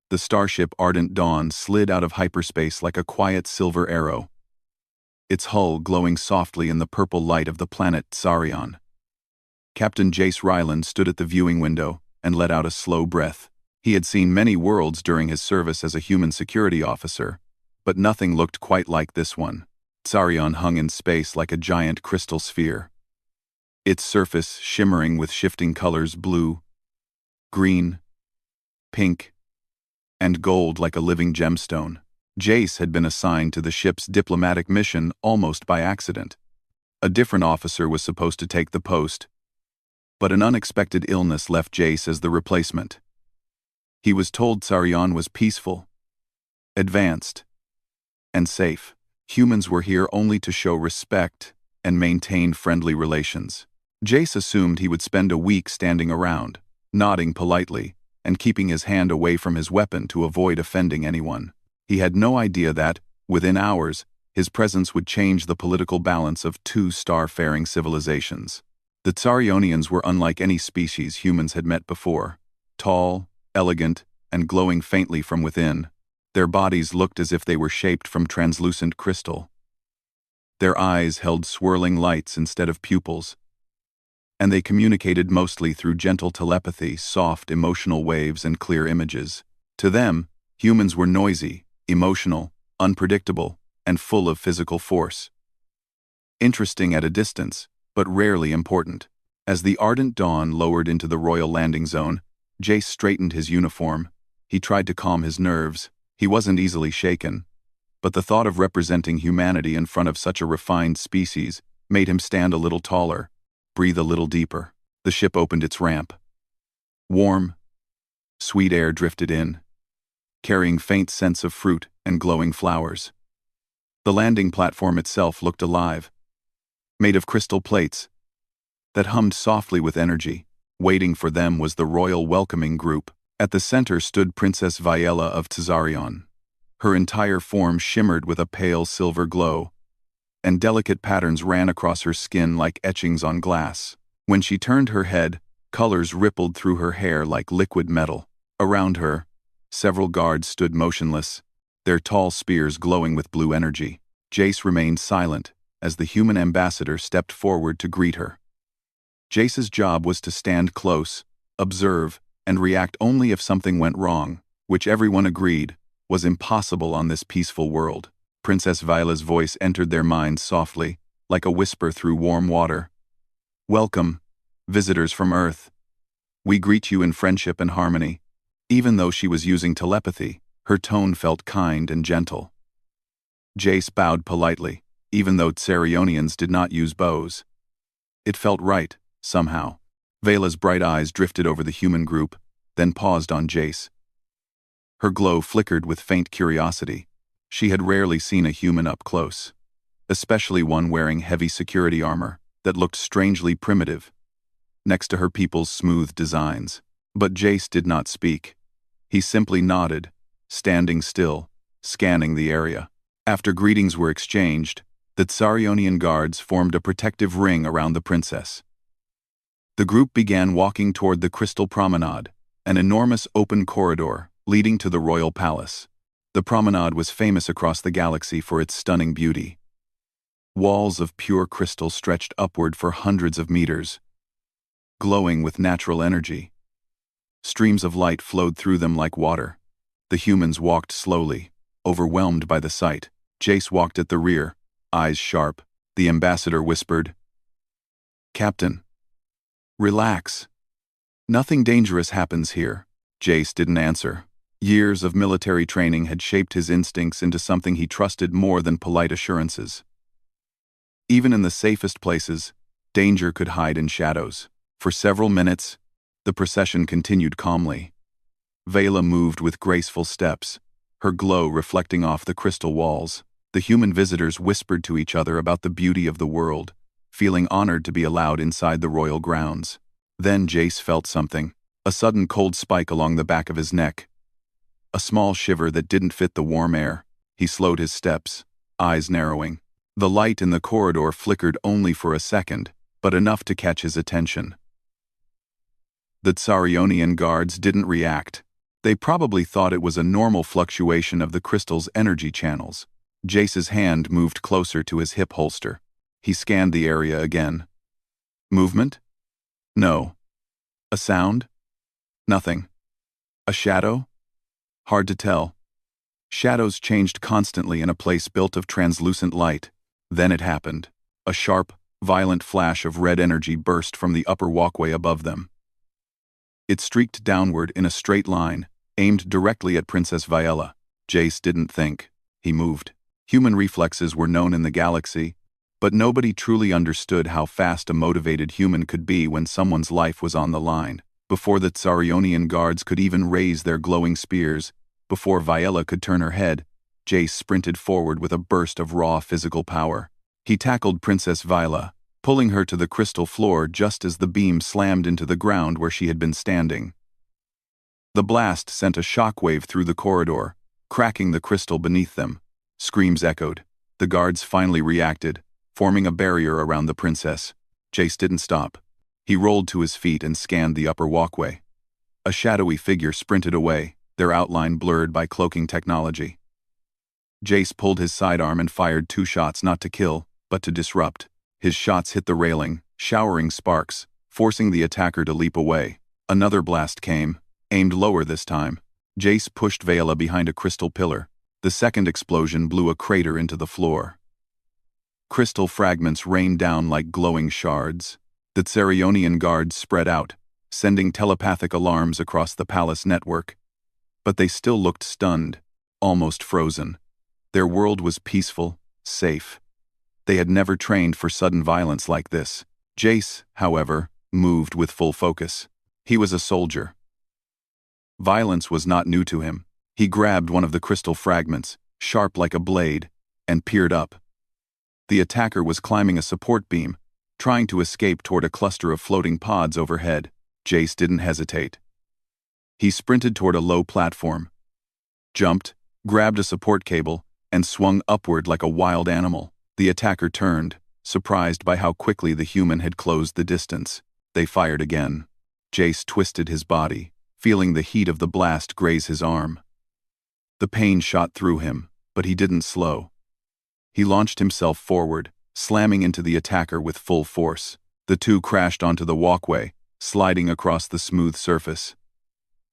The starship Ardent Dawn slid out of hyperspace like a quiet silver arrow, its hull glowing softly in the purple light of the planet Tsarion. Captain Jace Ryland stood at the viewing window and let out a slow breath. He had seen many worlds during his service as a human security officer, but nothing looked quite like this one. Tsarion hung in space like a giant crystal sphere, its surface shimmering with shifting colors: blue, green, pink, and gold like a living gemstone. Jace had been assigned to the ship's diplomatic mission almost by accident. A different officer was supposed to take the post, but an unexpected illness left Jace as the replacement. He was told Tsarion was peaceful, advanced, and safe. Humans were here only to show respect and maintain friendly relations. Jace assumed he would spend a week standing around, nodding politely, and keeping his hand away from his weapon to avoid offending anyone. He had no idea that, within hours, his presence would change the political balance of two star-faring civilizations. The Tsarionians were unlike any species humans had met before. Tall, elegant, and glowing faintly from within, their bodies looked as if they were shaped from translucent crystal. Their eyes held swirling lights instead of pupils, and they communicated mostly through gentle telepathy, soft emotional waves, and clear images. To them, humans were noisy, emotional, unpredictable, and full of physical force. Interesting at a distance, but rarely important. As the Ardent Dawn lowered into the royal landing zone, Jace straightened his uniform. He tried to calm his nerves. He wasn't easily shaken, but the thought of representing humanity in front of such a refined species made him stand a little taller, breathe a little deeper. The ship opened its ramp. Warm, sweet air drifted in, carrying faint scents of fruit and glowing flowers. The landing platform itself looked alive, made of crystal plates that hummed softly with energy. Waiting for them was the royal welcoming group. At the center stood Princess Viella of Tsarion. Her entire form shimmered with a pale silver glow, and delicate patterns ran across her skin like etchings on glass. When she turned her head, colors rippled through her hair like liquid metal. Around her, several guards stood motionless, their tall spears glowing with blue energy. Jace remained silent as the human ambassador stepped forward to greet her. Jace's job was to stand close, observe, and react only if something went wrong, which everyone agreed was impossible on this peaceful world. Princess Violet's voice entered their minds softly, like a whisper through warm water. "Welcome, visitors from Earth. We greet you in friendship and harmony." Even though she was using telepathy, her tone felt kind and gentle. Jace bowed politely, even though Tsarionians did not use bows. It felt right, somehow. Vela's bright eyes drifted over the human group, then paused on Jace. Her glow flickered with faint curiosity. She had rarely seen a human up close, especially one wearing heavy security armor that looked strangely primitive, next to her people's smooth designs. But Jace did not speak. He simply nodded, standing still, scanning the area. After greetings were exchanged, the Tsarionian guards formed a protective ring around the princess. The group began walking toward the Crystal Promenade, an enormous open corridor leading to the royal palace. The promenade was famous across the galaxy for its stunning beauty. Walls of pure crystal stretched upward for hundreds of meters, glowing with natural energy. Streams of light flowed through them like water. The humans walked slowly, overwhelmed by the sight. Jace walked at the rear, eyes sharp. The ambassador whispered, "Captain, relax. Nothing dangerous happens here." Jace didn't answer. Years of military training had shaped his instincts into something he trusted more than polite assurances. Even in the safest places, danger could hide in shadows. For several minutes, the procession continued calmly. Vela moved with graceful steps, her glow reflecting off the crystal walls. The human visitors whispered to each other about the beauty of the world, feeling honored to be allowed inside the royal grounds. Then Jace felt something, a sudden cold spike along the back of his neck. A small shiver that didn't fit the warm air. He slowed his steps, eyes narrowing. The light in the corridor flickered only for a second, but enough to catch his attention. The Tsarionian guards didn't react. They probably thought it was a normal fluctuation of the crystal's energy channels. Jace's hand moved closer to his hip holster. He scanned the area again. Movement? No. A sound? Nothing. A shadow? Hard to tell. Shadows changed constantly in a place built of translucent light. Then it happened. A sharp, violent flash of red energy burst from the upper walkway above them. It streaked downward in a straight line, aimed directly at Princess Viella. Jace didn't think. He moved. Human reflexes were known in the galaxy, but nobody truly understood how fast a motivated human could be when someone's life was on the line. Before the Tsarionian guards could even raise their glowing spears, before Viella could turn her head, Jace sprinted forward with a burst of raw physical power. He tackled Princess Viella, pulling her to the crystal floor just as the beam slammed into the ground where she had been standing. The blast sent a shockwave through the corridor, cracking the crystal beneath them. Screams echoed. The guards finally reacted, forming a barrier around the princess. Jace didn't stop. He rolled to his feet and scanned the upper walkway. A shadowy figure sprinted away, their outline blurred by cloaking technology. Jace pulled his sidearm and fired 2 shots not to kill, but to disrupt. His shots hit the railing, showering sparks, forcing the attacker to leap away. Another blast came, aimed lower this time. Jace pushed Viella behind a crystal pillar. The second explosion blew a crater into the floor. Crystal fragments rained down like glowing shards. The Tsarionian guards spread out, sending telepathic alarms across the palace network. But they still looked stunned, almost frozen. Their world was peaceful, safe. They had never trained for sudden violence like this. Jace, however, moved with full focus. He was a soldier. Violence was not new to him. He grabbed one of the crystal fragments, sharp like a blade, and peered up. The attacker was climbing a support beam, trying to escape toward a cluster of floating pods overhead. Jace didn't hesitate. He sprinted toward a low platform, jumped, grabbed a support cable, and swung upward like a wild animal. The attacker turned, surprised by how quickly the human had closed the distance. They fired again. Jace twisted his body, feeling the heat of the blast graze his arm. The pain shot through him, but he didn't slow. He launched himself forward, slamming into the attacker with full force. The two crashed onto the walkway, sliding across the smooth surface.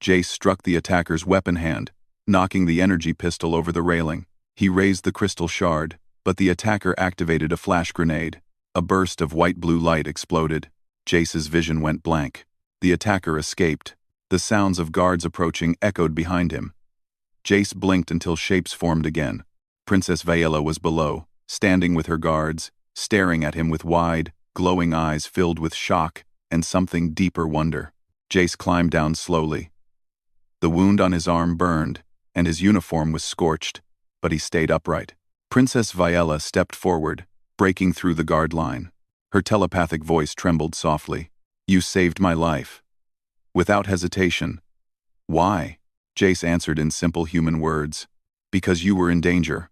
Jace struck the attacker's weapon hand, knocking the energy pistol over the railing. He raised the crystal shard, but the attacker activated a flash grenade. A burst of white-blue light exploded. Jace's vision went blank. The attacker escaped. The sounds of guards approaching echoed behind him. Jace blinked until shapes formed again. Princess Viella was below, standing with her guards, staring at him with wide, glowing eyes filled with shock and something deeper wonder. Jace climbed down slowly. The wound on his arm burned, and his uniform was scorched, but he stayed upright. Princess Viella stepped forward, breaking through the guard line. Her telepathic voice trembled softly. "You saved my life." Without hesitation. "Why?" Jace answered in simple human words. "Because you were in danger.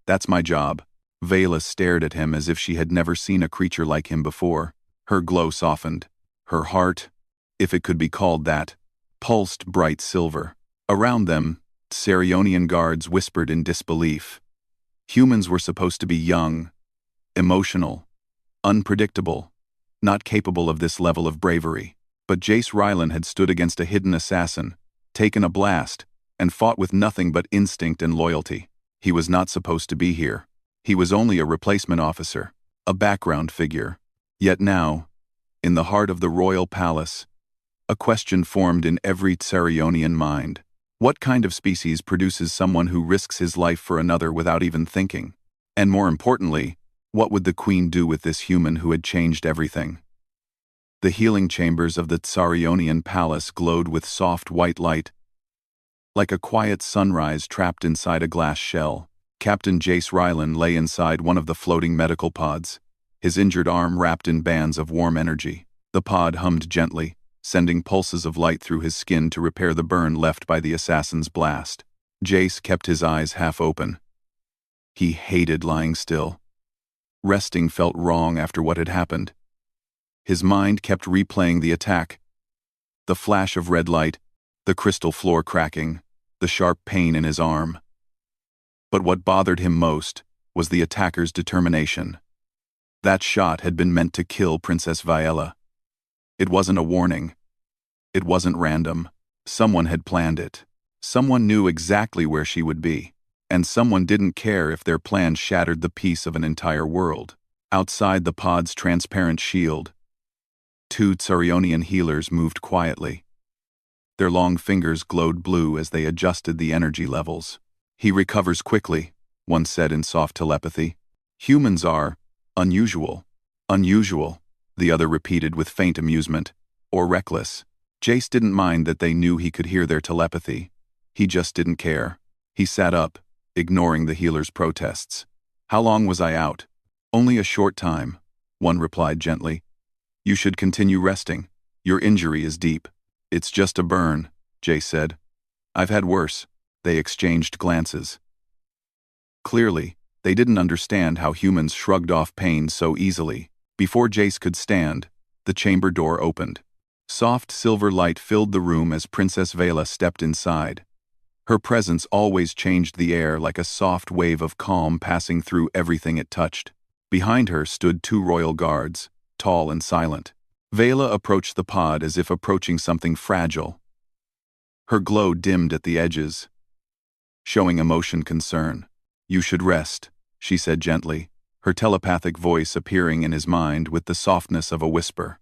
That's my job." Viella stared at him as if she had never seen a creature like him before. Her glow softened. Her heart, if it could be called that, pulsed bright silver. Around them, Tsarionian guards whispered in disbelief. Humans were supposed to be young, emotional, unpredictable, not capable of this level of bravery. But Jace Rylan had stood against a hidden assassin, taken a blast, and fought with nothing but instinct and loyalty. He was not supposed to be here. He was only a replacement officer, a background figure. Yet now, in the heart of the royal palace, a question formed in every Tsarionian mind. What kind of species produces someone who risks his life for another without even thinking? And more importantly, what would the queen do with this human who had changed everything? The healing chambers of the Tsarionian palace glowed with soft white light, like a quiet sunrise trapped inside a glass shell. Captain Jace Rylan lay inside one of the floating medical pods, his injured arm wrapped in bands of warm energy. The pod hummed gently, sending pulses of light through his skin to repair the burn left by the assassin's blast. Jace kept his eyes half open. He hated lying still. Resting felt wrong after what had happened. His mind kept replaying the attack. The flash of red light, the crystal floor cracking, the sharp pain in his arm. But what bothered him most was the attacker's determination. That shot had been meant to kill Princess Viella. It wasn't a warning. It wasn't random. Someone had planned it. Someone knew exactly where she would be. And someone didn't care if their plan shattered the peace of an entire world. Outside the pod's transparent shield, two Tsarionian healers moved quietly. Their long fingers glowed blue as they adjusted the energy levels. "He recovers quickly," one said in soft telepathy. "Humans are unusual." "Unusual," the other repeated with faint amusement. "Or reckless." Jace didn't mind that they knew he could hear their telepathy. He just didn't care. He sat up, ignoring the healer's protests. "How long was I out?" "Only a short time," one replied gently. "You should continue resting. Your injury is deep." "It's just a burn," Jace said. "I've had worse." They exchanged glances. Clearly, they didn't understand how humans shrugged off pain so easily. Before Jace could stand, the chamber door opened. Soft silver light filled the room as Princess Viella stepped inside. Her presence always changed the air like a soft wave of calm passing through everything it touched. Behind her stood two royal guards, tall and silent. Viella approached the pod as if approaching something fragile. Her glow dimmed at the edges, showing emotion concern. "You should rest," she said gently, her telepathic voice appearing in his mind with the softness of a whisper.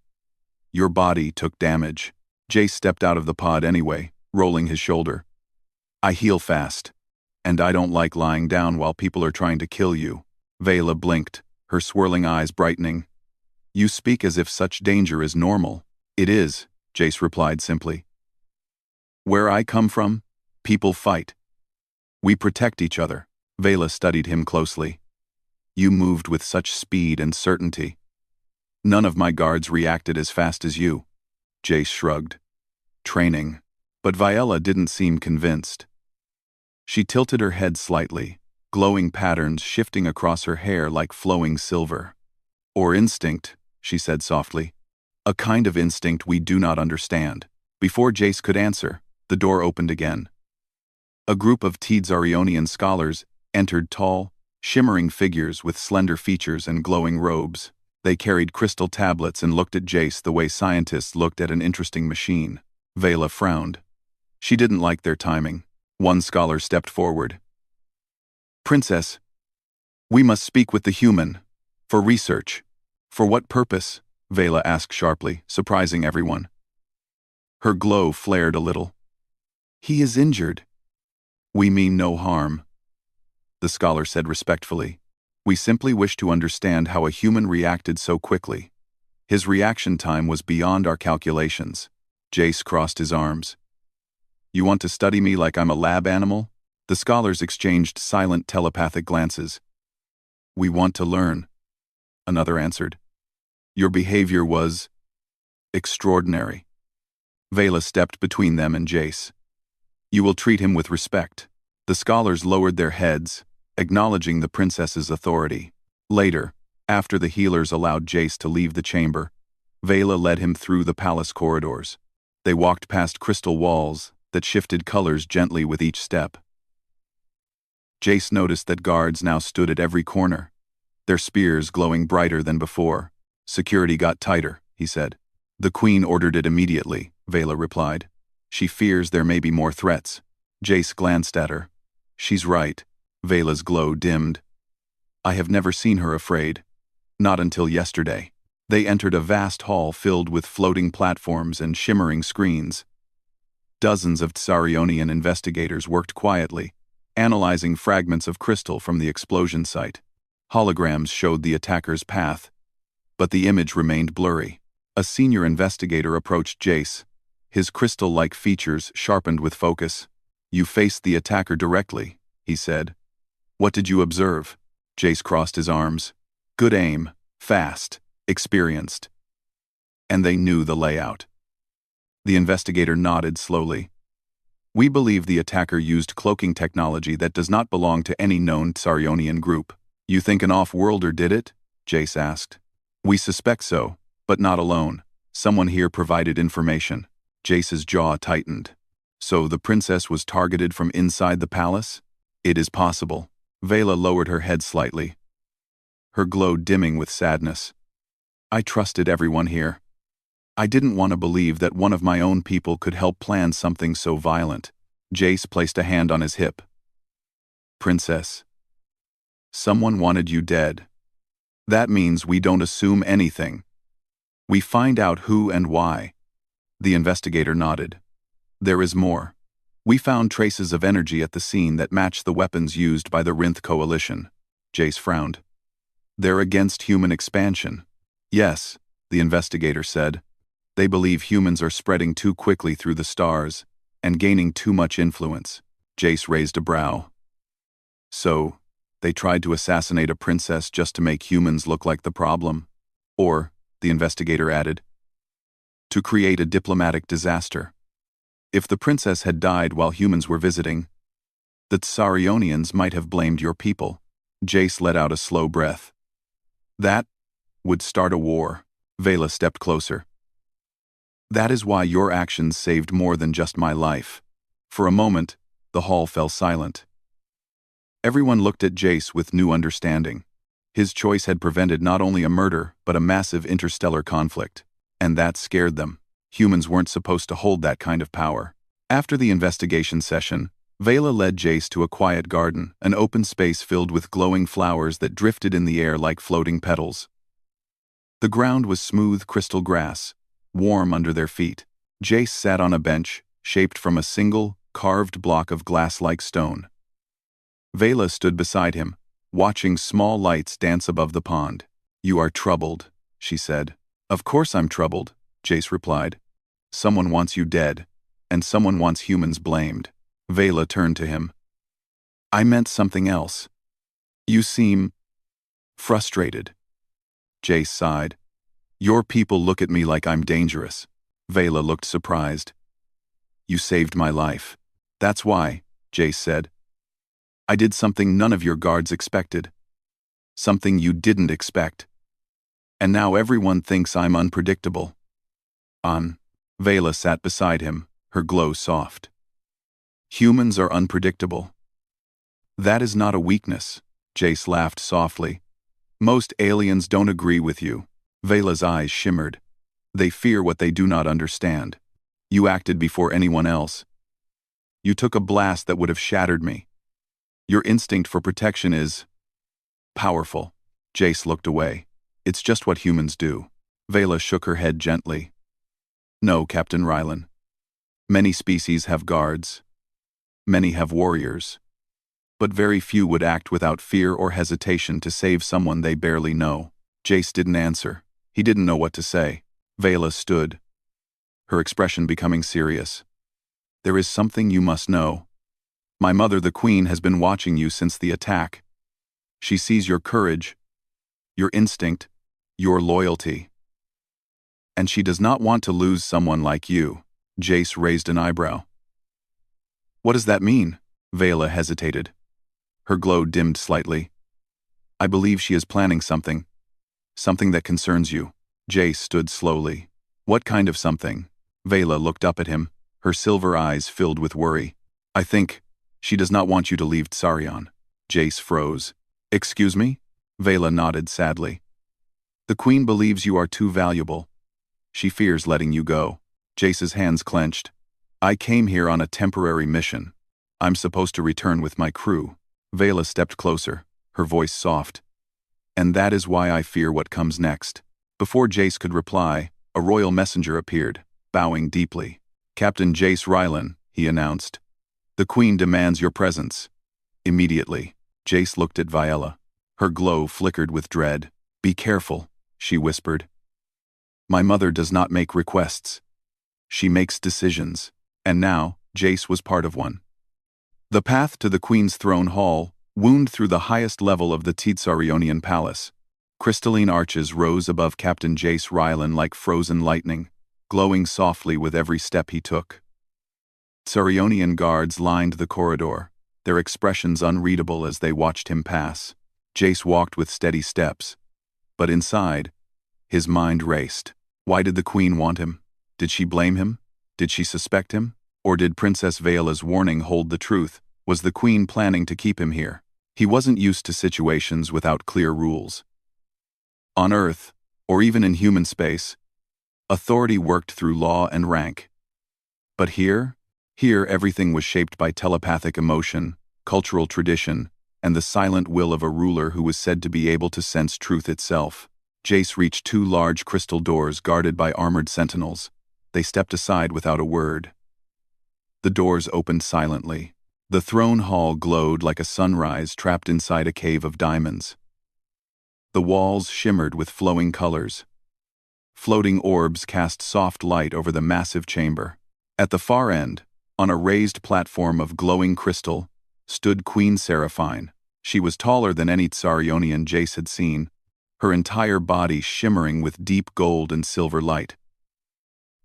"Your body took damage." Jace stepped out of the pod anyway, rolling his shoulder. "I heal fast, and I don't like lying down while people are trying to kill you." Viella blinked, her swirling eyes brightening. "You speak as if such danger is normal." "It is," Jace replied simply. "Where I come from, people fight. We protect each other." Viella studied him closely. "You moved with such speed and certainty. None of my guards reacted as fast as you." Jace shrugged. "Training." But Viella didn't seem convinced. She tilted her head slightly, glowing patterns shifting across her hair like flowing silver. "Or instinct," she said softly. "A kind of instinct we do not understand." Before Jace could answer, the door opened again. A group of Tsarionian scholars entered, tall, shimmering figures with slender features and glowing robes. They carried crystal tablets and looked at Jace the way scientists looked at an interesting machine. Viella frowned. She didn't like their timing. One scholar stepped forward. "Princess, we must speak with the human. For research." "For what purpose?" Viella asked sharply, surprising everyone. Her glow flared a little. "He is injured." "We mean no harm," the scholar said respectfully. "We simply wish to understand how a human reacted so quickly. His reaction time was beyond our calculations." Jace crossed his arms. "You want to study me like I'm a lab animal?" The scholars exchanged silent telepathic glances. "We want to learn," another answered. "Your behavior was extraordinary." Viella stepped between them and Jace. "You will treat him with respect." The scholars lowered their heads, acknowledging the princess's authority. Later, after the healers allowed Jace to leave the chamber, Viella led him through the palace corridors. They walked past crystal walls that shifted colors gently with each step. Jace noticed that guards now stood at every corner, their spears glowing brighter than before. "Security got tighter," he said. "The Queen ordered it immediately," Viella replied. "She fears there may be more threats." Jace glanced at her. "She's right." Vela's glow dimmed. "I have never seen her afraid. Not until yesterday." They entered a vast hall filled with floating platforms and shimmering screens. Dozens of Tsarionian investigators worked quietly, analyzing fragments of crystal from the explosion site. Holograms showed the attacker's path, but the image remained blurry. A senior investigator approached Jace, his crystal-like features sharpened with focus. "You faced the attacker directly," he said. "What did you observe?" Jace crossed his arms. "Good aim, fast, experienced." And they knew the layout. The investigator nodded slowly. "We believe the attacker used cloaking technology that does not belong to any known Tsarionian group." "You think an off-worlder did it?" Jace asked. "We suspect so, but not alone. Someone here provided information." Jace's jaw tightened. So the princess was targeted from inside the palace? It is possible. Vela lowered her head slightly, her glow dimming with sadness. I trusted everyone here. I didn't want to believe that one of my own people could help plan something so violent. Jace placed a hand on his hip. Princess. Someone wanted you dead. That means we don't assume anything. We find out who and why. The investigator nodded. There is more. We found traces of energy at the scene that match the weapons used by the Rinth Coalition. Jace frowned. They're against human expansion. Yes, the investigator said. They believe humans are spreading too quickly through the stars and gaining too much influence. Jace raised a brow. So, they tried to assassinate a princess just to make humans look like the problem? Or, the investigator added, to create a diplomatic disaster. If the princess had died while humans were visiting, the Tsarionians might have blamed your people. Jace let out a slow breath. That would start a war. Vela stepped closer. That is why your actions saved more than just my life. For a moment, the hall fell silent. Everyone looked at Jace with new understanding. His choice had prevented not only a murder, but a massive interstellar conflict. And that scared them. Humans weren't supposed to hold that kind of power. After the investigation session, Vela led Jace to a quiet garden, an open space filled with glowing flowers that drifted in the air like floating petals. The ground was smooth crystal grass, warm under their feet. Jace sat on a bench, shaped from a single, carved block of glass-like stone. Vela stood beside him, watching small lights dance above the pond. You are troubled, she said. Of course I'm troubled, Jace replied. Someone wants you dead, and someone wants humans blamed. Vela turned to him. I meant something else. You seem frustrated. Jace sighed. Your people look at me like I'm dangerous. Vela looked surprised. You saved my life. That's why, Jace said. I did something none of your guards expected. Something you didn't expect. And now everyone thinks I'm unpredictable. Vela sat beside him, her glow soft. Humans are unpredictable. That is not a weakness, Jace laughed softly. Most aliens don't agree with you. Vela's eyes shimmered. They fear what they do not understand. You acted before anyone else. You took a blast that would have shattered me. Your instinct for protection is powerful. Jace looked away. It's just what humans do. Vela shook her head gently. No, Captain Rylan. Many species have guards. Many have warriors. But very few would act without fear or hesitation to save someone they barely know. Jace didn't answer. He didn't know what to say. Vela stood, her expression becoming serious. There is something you must know. My mother, the Queen, has been watching you since the attack. She sees your courage, your instinct, your loyalty. And she does not want to lose someone like you. Jace raised an eyebrow. What does that mean? Vela hesitated. Her glow dimmed slightly. I believe she is planning something. Something that concerns you. Jace stood slowly. What kind of something? Vela looked up at him, her silver eyes filled with worry. I think she does not want you to leave Tsarion. Jace froze. Excuse me? Vela nodded sadly. The Queen believes you are too valuable. She fears letting you go. Jace's hands clenched. I came here on a temporary mission. I'm supposed to return with my crew. Vela stepped closer, her voice soft. And that is why I fear what comes next. Before Jace could reply, a royal messenger appeared, bowing deeply. Captain Jace Rylan, he announced. The Queen demands your presence. Immediately, Jace looked at Viella. Her glow flickered with dread. Be careful, she whispered. My mother does not make requests. She makes decisions. And now, Jace was part of one. The path to the Queen's throne hall wound through the highest level of the Tsarionian palace. Crystalline arches rose above Captain Jace Rylan like frozen lightning, glowing softly with every step he took. Tsarionian guards lined the corridor, their expressions unreadable as they watched him pass. Jace walked with steady steps. But inside, his mind raced. Why did the Queen want him? Did she blame him? Did she suspect him? Or did Princess Vela's warning hold the truth? Was the Queen planning to keep him here? He wasn't used to situations without clear rules. On Earth, or even in human space, authority worked through law and rank. But here everything was shaped by telepathic emotion, cultural tradition, and the silent will of a ruler who was said to be able to sense truth itself. Jace reached two large crystal doors guarded by armored sentinels. They stepped aside without a word. The doors opened silently. The throne hall glowed like a sunrise trapped inside a cave of diamonds. The walls shimmered with flowing colors. Floating orbs cast soft light over the massive chamber. At the far end, on a raised platform of glowing crystal, stood Queen Seraphine. She was taller than any Tsarionian Jace had seen, her entire body shimmering with deep gold and silver light.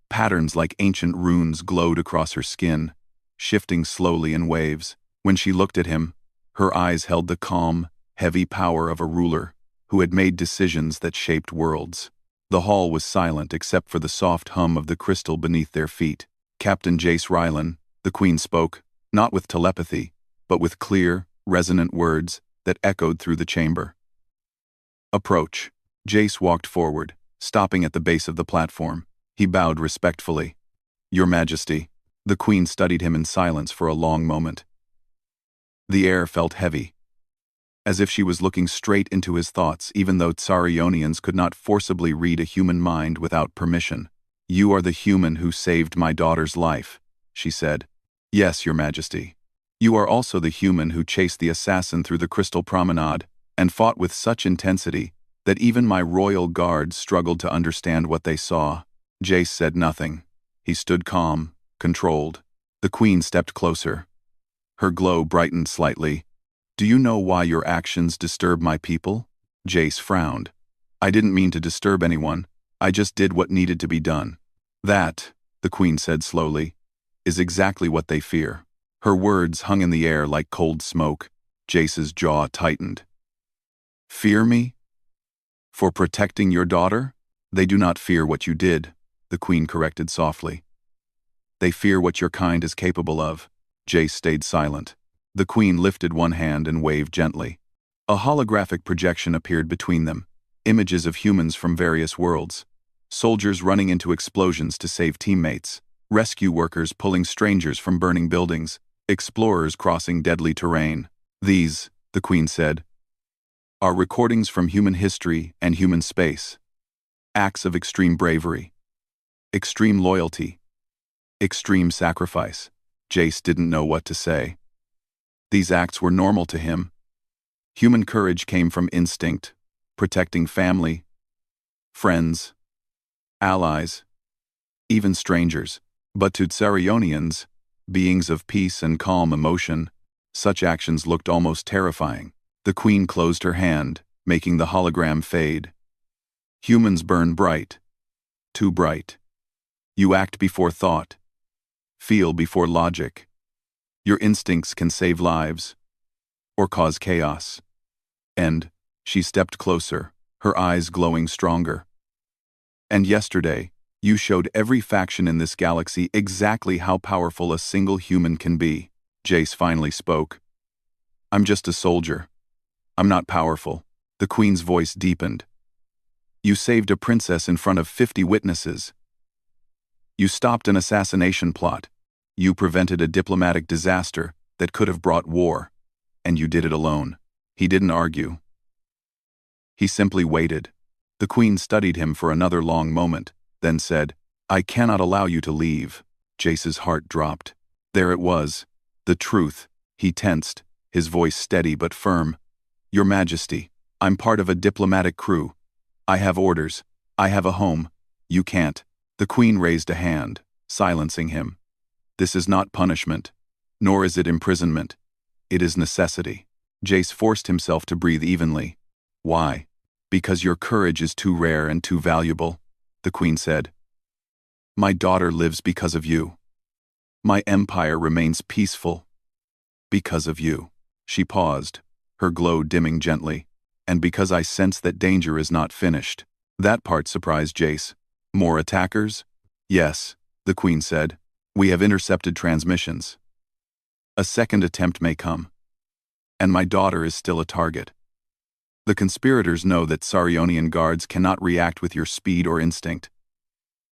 Patterns like ancient runes glowed across her skin, shifting slowly in waves. When she looked at him, her eyes held the calm, heavy power of a ruler who had made decisions that shaped worlds. The hall was silent except for the soft hum of the crystal beneath their feet. Captain Jace Rylan, the Queen spoke, not with telepathy, but with clear, resonant words that echoed through the chamber. Approach. Jace walked forward, stopping at the base of the platform. He bowed respectfully. Your Majesty. The Queen studied him in silence for a long moment. The air felt heavy, as if she was looking straight into his thoughts, even though Tsarionians could not forcibly read a human mind without permission. You are the human who saved my daughter's life, she said. Yes, Your Majesty. You are also the human who chased the assassin through the Crystal Promenade and fought with such intensity that even my royal guards struggled to understand what they saw. Jace said nothing. He stood calm, controlled. The Queen stepped closer. Her glow brightened slightly. Do you know why your actions disturb my people? Jace frowned. I didn't mean to disturb anyone. I just did what needed to be done. That, the Queen said slowly, is exactly what they fear. Her words hung in the air like cold smoke. Jace's jaw tightened. Fear me? For protecting your daughter? They do not fear what you did, the Queen corrected softly. They fear what your kind is capable of. Jace stayed silent. The Queen lifted one hand and waved gently. A holographic projection appeared between them, images of humans from various worlds. Soldiers running into explosions to save teammates, rescue workers pulling strangers from burning buildings, explorers crossing deadly terrain. These, the Queen said, are recordings from human history and human space. Acts of extreme bravery, extreme loyalty, extreme sacrifice. Jace didn't know what to say. These acts were normal to him. Human courage came from instinct, protecting family, friends, allies, even strangers. But to Tsarionians, beings of peace and calm emotion, such actions looked almost terrifying. The Queen closed her hand, making the hologram fade. Humans burn bright, too bright. You act before thought, feel before logic. Your instincts can save lives, or cause chaos. And, she stepped closer, her eyes glowing stronger. And yesterday, you showed every faction in this galaxy exactly how powerful a single human can be. Jace finally spoke. I'm just a soldier. I'm not powerful. The Queen's voice deepened. You saved a princess in front of 50 witnesses. You stopped an assassination plot. You prevented a diplomatic disaster that could have brought war. And you did it alone. He didn't argue. He simply waited. The Queen studied him for another long moment, then said, I cannot allow you to leave. Jace's heart dropped. There it was. The truth. He tensed, his voice steady but firm. Your Majesty, I'm part of a diplomatic crew. I have orders. I have a home. You can't. The Queen raised a hand, silencing him. This is not punishment, nor is it imprisonment. It is necessity. Jace forced himself to breathe evenly. Why? Because your courage is too rare and too valuable, the Queen said. My daughter lives because of you. My empire remains peaceful because of you. She paused, her glow dimming gently. And because I sense that danger is not finished. That part surprised Jace. More attackers? Yes, the Queen said. We have intercepted transmissions. A second attempt may come. And my daughter is still a target. The conspirators know that Sarionian guards cannot react with your speed or instinct.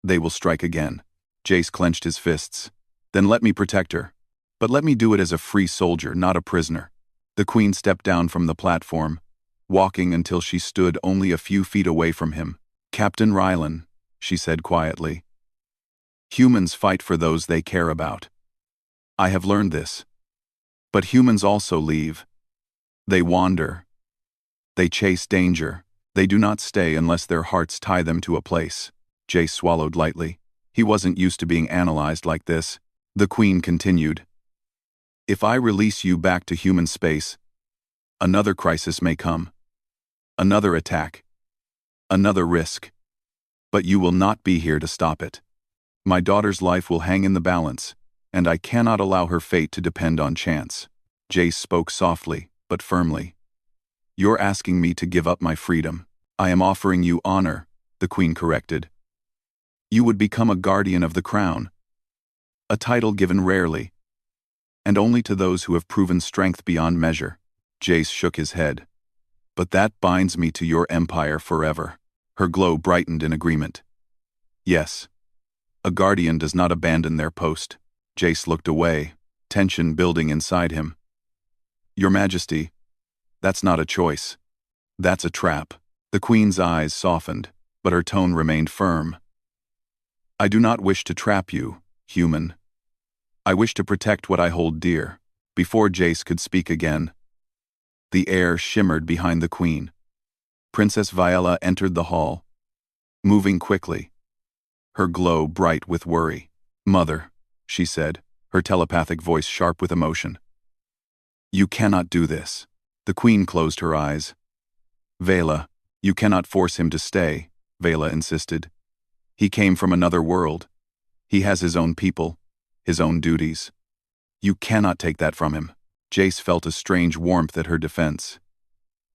They will strike again. Jace clenched his fists. Then let me protect her. But let me do it as a free soldier, not a prisoner. The queen stepped down from the platform, walking until she stood only a few feet away from him. Captain Rylan, she said quietly. Humans fight for those they care about. I have learned this. But humans also leave. They wander. They chase danger. They do not stay unless their hearts tie them to a place. Jace swallowed lightly. He wasn't used to being analyzed like this. The queen continued. If I release you back to human space, another crisis may come. Another attack. Another risk. But you will not be here to stop it. My daughter's life will hang in the balance, and I cannot allow her fate to depend on chance. Jace spoke softly, but firmly. You're asking me to give up my freedom. I am offering you honor, the queen corrected. You would become a guardian of the crown. A title given rarely, and only to those who have proven strength beyond measure. Jace shook his head. But that binds me to your empire forever. Her glow brightened in agreement. Yes. A guardian does not abandon their post. Jace looked away, tension building inside him. Your Majesty, that's not a choice. That's a trap. The queen's eyes softened, but her tone remained firm. I do not wish to trap you, human. I wish to protect what I hold dear. Before Jace could speak again, the air shimmered behind the queen. Princess Viella entered the hall, moving quickly, her glow bright with worry. Mother, she said, her telepathic voice sharp with emotion. You cannot do this. The queen closed her eyes. Vela, you cannot force him to stay, Vela insisted. He came from another world. He has his own people, his own duties. You cannot take that from him. Jace felt a strange warmth at her defense.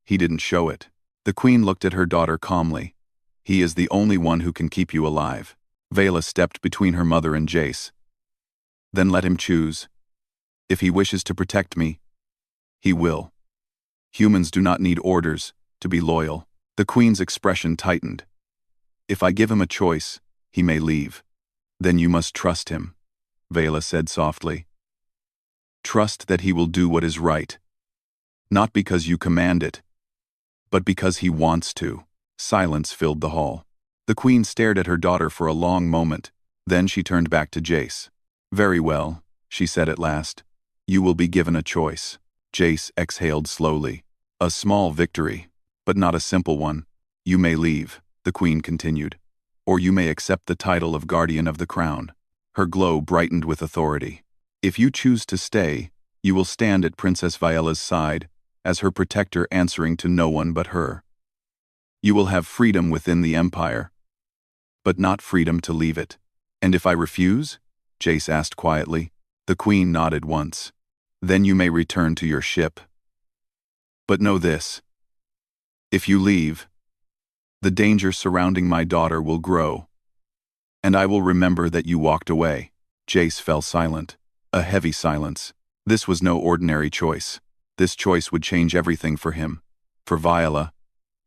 He didn't show it. The queen looked at her daughter calmly. He is the only one who can keep you alive. Vela stepped between her mother and Jace. Then let him choose. If he wishes to protect me, he will. Humans do not need orders to be loyal. The queen's expression tightened. If I give him a choice, he may leave. Then you must trust him, Vela said softly. Trust that he will do what is right. Not because you command it, but because he wants to. Silence filled the hall. The queen stared at her daughter for a long moment. Then she turned back to Jace. Very well, she said at last. You will be given a choice. Jace exhaled slowly. A small victory, but not a simple one. You may leave, the queen continued, or you may accept the title of Guardian of the Crown. Her glow brightened with authority. If you choose to stay, you will stand at Princess Viella's side, as her protector answering to no one but her. You will have freedom within the Empire, but not freedom to leave it. And if I refuse? Jace asked quietly. The queen nodded once. Then you may return to your ship. But know this. If you leave, the danger surrounding my daughter will grow, and I will remember that you walked away. Jace fell silent. A heavy silence. This was no ordinary choice. This choice would change everything for him, for Viella,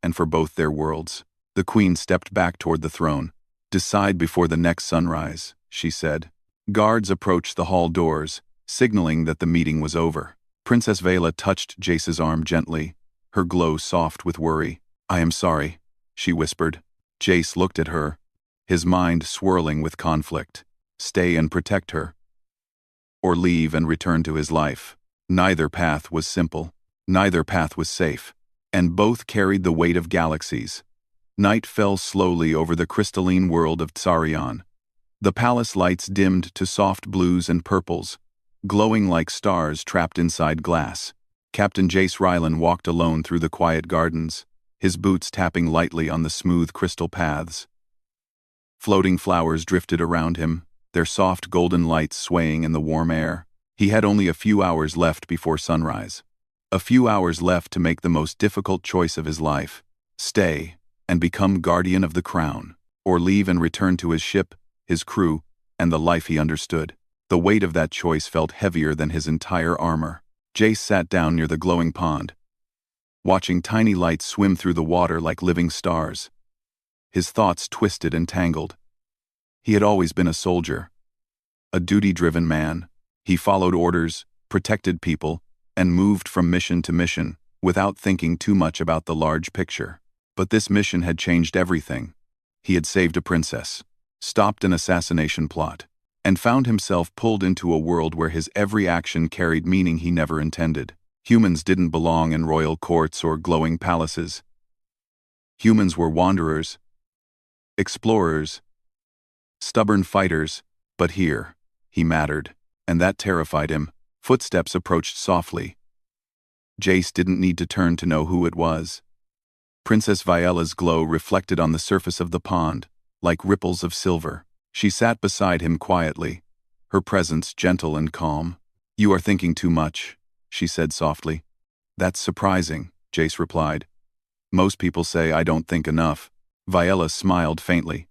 and for both their worlds. The queen stepped back toward the throne. Decide before the next sunrise, she said. Guards approached the hall doors, signaling that the meeting was over. Princess Vela touched Jace's arm gently, her glow soft with worry. I am sorry, she whispered. Jace looked at her, his mind swirling with conflict. Stay and protect her, or leave and return to his life. Neither path was simple. Neither path was safe. And both carried the weight of galaxies. Night fell slowly over the crystalline world of Tsarion. The palace lights dimmed to soft blues and purples, glowing like stars trapped inside glass. Captain Jace Rylan walked alone through the quiet gardens, his boots tapping lightly on the smooth crystal paths. Floating flowers drifted around him, their soft golden lights swaying in the warm air. He had only a few hours left before sunrise. A few hours left to make the most difficult choice of his life. Stay and become guardian of the crown, or leave and return to his ship, his crew, and the life he understood. The weight of that choice felt heavier than his entire armor. Jace sat down near the glowing pond, watching tiny lights swim through the water like living stars. His thoughts twisted and tangled. He had always been a soldier, a duty-driven man. He followed orders, protected people, and moved from mission to mission, without thinking too much about the large picture. But this mission had changed everything. He had saved a princess, stopped an assassination plot, and found himself pulled into a world where his every action carried meaning he never intended. Humans didn't belong in royal courts or glowing palaces. Humans were wanderers, explorers, stubborn fighters, but here, he mattered, and that terrified him. Footsteps approached softly. Jace didn't need to turn to know who it was. Princess Viola's glow reflected on the surface of the pond, like ripples of silver. She sat beside him quietly, her presence gentle and calm. "You are thinking too much," she said softly. "That's surprising," Jace replied. "Most people say I don't think enough." Viola smiled faintly.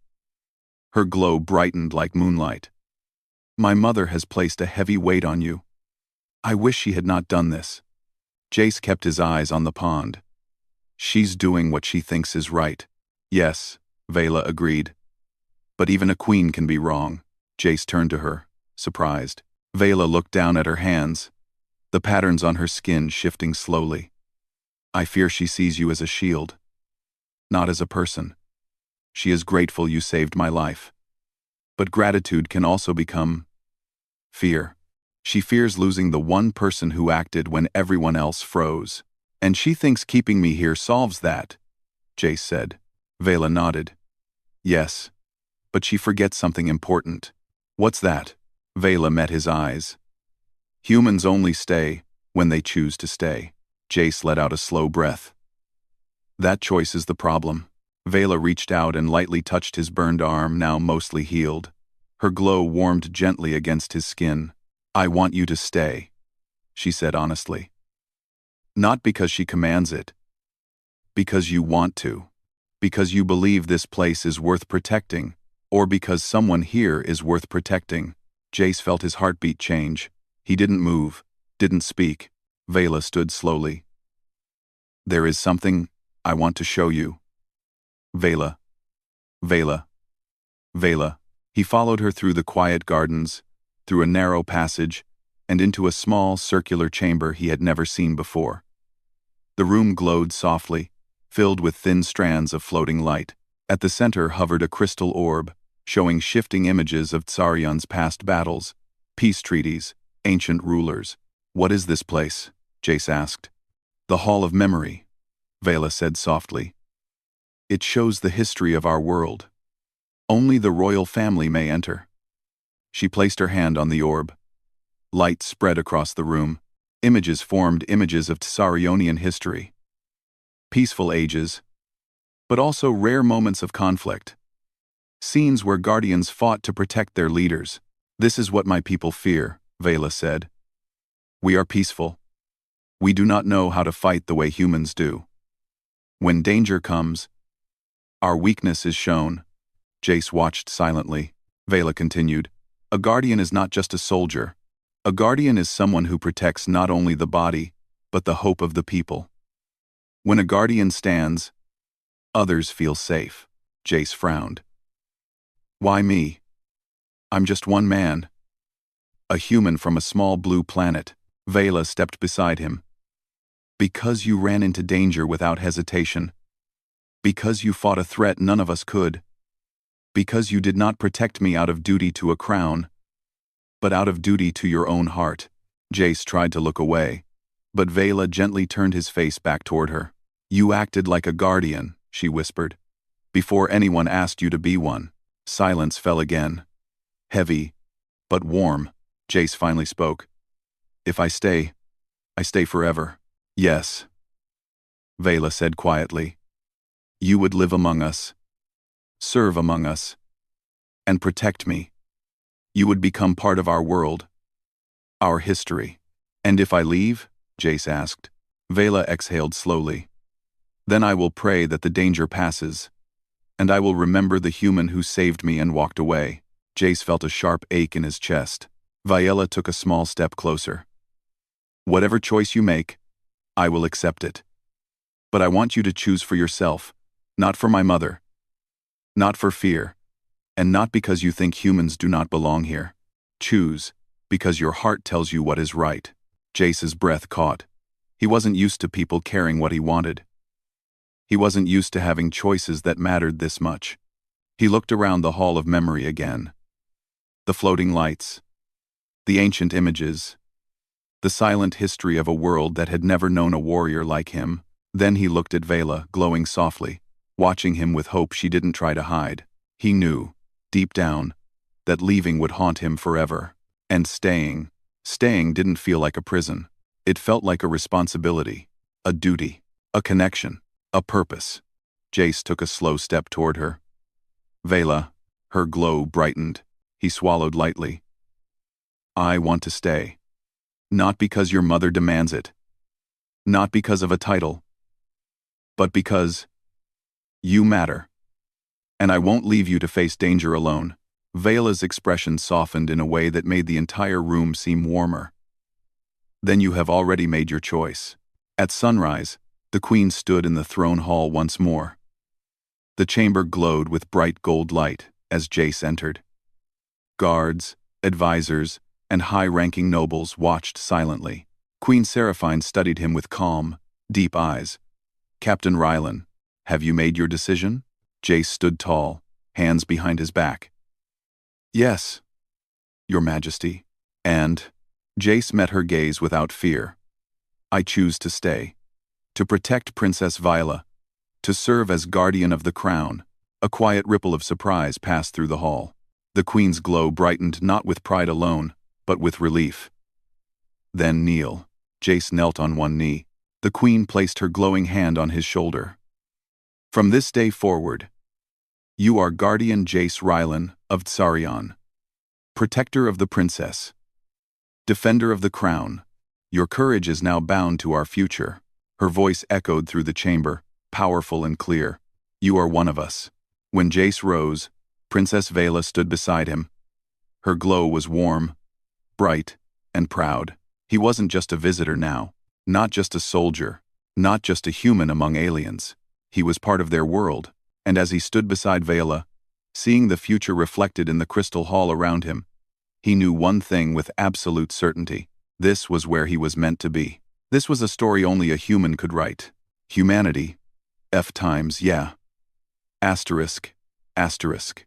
Her glow brightened like moonlight. "My mother has placed a heavy weight on you. I wish she had not done this." Jace kept his eyes on the pond. "She's doing what she thinks is right." "Yes," Vela agreed. "But even a queen can be wrong." Jace turned to her, surprised. Vela looked down at her hands, the patterns on her skin shifting slowly. "I fear she sees you as a shield, not as a person. She is grateful you saved my life. But gratitude can also become fear. She fears losing the one person who acted when everyone else froze. And she thinks keeping me here solves that," Jace said. Vela nodded. "Yes, but she forgets something important." "What's that?" Vela met his eyes. "Humans only stay when they choose to stay." Jace let out a slow breath. "That choice is the problem." Vela reached out and lightly touched his burned arm, now mostly healed. Her glow warmed gently against his skin. "I want you to stay," she said honestly. "Not because she commands it. Because you want to. Because you believe this place is worth protecting, or because someone here is worth protecting." Jace felt his heartbeat change. He didn't move, didn't speak. Vela stood slowly. "There is something I want to show you." Vela. Vela. Vela. He followed her through the quiet gardens, through a narrow passage, and into a small circular chamber he had never seen before. The room glowed softly, filled with thin strands of floating light. At the center hovered a crystal orb, showing shifting images of Tsarion's past battles, peace treaties, ancient rulers. "What is this place?" Jace asked. "The Hall of Memory," Vela said softly. "It shows the history of our world. Only the royal family may enter." She placed her hand on the orb. Light spread across the room. Images formed, images of Tsarionian history. Peaceful ages, but also rare moments of conflict. Scenes where guardians fought to protect their leaders. "This is what my people fear," Vela said. "We are peaceful. We do not know how to fight the way humans do. When danger comes, our weakness is shown." Jace watched silently. Vela continued. "A guardian is not just a soldier. A guardian is someone who protects not only the body, but the hope of the people. When a guardian stands, others feel safe." Jace frowned. "Why me? I'm just one man. A human from a small blue planet." Vela stepped beside him. "Because you ran into danger without hesitation. Because you fought a threat none of us could. Because you did not protect me out of duty to a crown, but out of duty to your own heart." Jace tried to look away, but Vela gently turned his face back toward her. "You acted like a guardian," she whispered, "before anyone asked you to be one." Silence fell again. Heavy, but warm. Jace finally spoke. "If I stay forever." "Yes," Vela said quietly. "You would live among us, serve among us, and protect me. You would become part of our world, our history." "And if I leave?" Jace asked. Vela exhaled slowly. "Then I will pray that the danger passes, and I will remember the human who saved me and walked away." Jace felt a sharp ache in his chest. Viela took a small step closer. Whatever choice you make, I will accept it. But I want you to choose for yourself, not for my mother, not for fear, and not because you think humans do not belong here. Choose, because your heart tells you what is right. Jace's breath caught. He wasn't used to people caring what he wanted. He wasn't used to having choices that mattered this much. He looked around the Hall of Memory again. The floating lights, the ancient images, the silent history of a world that had never known a warrior like him. Then he looked at Vela, glowing softly, watching him with hope she didn't try to hide. He knew, deep down, that leaving would haunt him forever. And staying didn't feel like a prison. It felt like a responsibility, a duty, a connection, a purpose. Jace took a slow step toward her. Vela, her glow brightened. He swallowed lightly. I want to stay. Not because your mother demands it. Not because of a title. But because you matter. And I won't leave you to face danger alone. Vela's expression softened in a way that made the entire room seem warmer. Then you have already made your choice. At sunrise, the Queen stood in the throne hall once more. The chamber glowed with bright gold light as Jace entered. Guards, advisors, and high-ranking nobles watched silently. Queen Seraphine studied him with calm, deep eyes. Captain Rylan, have you made your decision? Jace stood tall, hands behind his back. Yes, Your Majesty. And Jace met her gaze without fear. I choose to stay. To protect Princess Viola. To serve as guardian of the crown. A quiet ripple of surprise passed through the hall. The Queen's glow brightened not with pride alone, but with relief. Then kneel. Jace knelt on one knee. The Queen placed her glowing hand on his shoulder. From this day forward, you are Guardian Jace Rylan of Tsarion. Protector of the princess. Defender of the crown. Your courage is now bound to our future. Her voice echoed through the chamber, powerful and clear. You are one of us. When Jace rose, Princess Vela stood beside him. Her glow was warm, bright, and proud. He wasn't just a visitor now, not just a soldier, not just a human among aliens. He was part of their world, and as he stood beside Vela, seeing the future reflected in the crystal hall around him, he knew one thing with absolute certainty. This was where he was meant to be. This was a story only a human could write. Humanity. F times, yeah. Asterisk. Asterisk.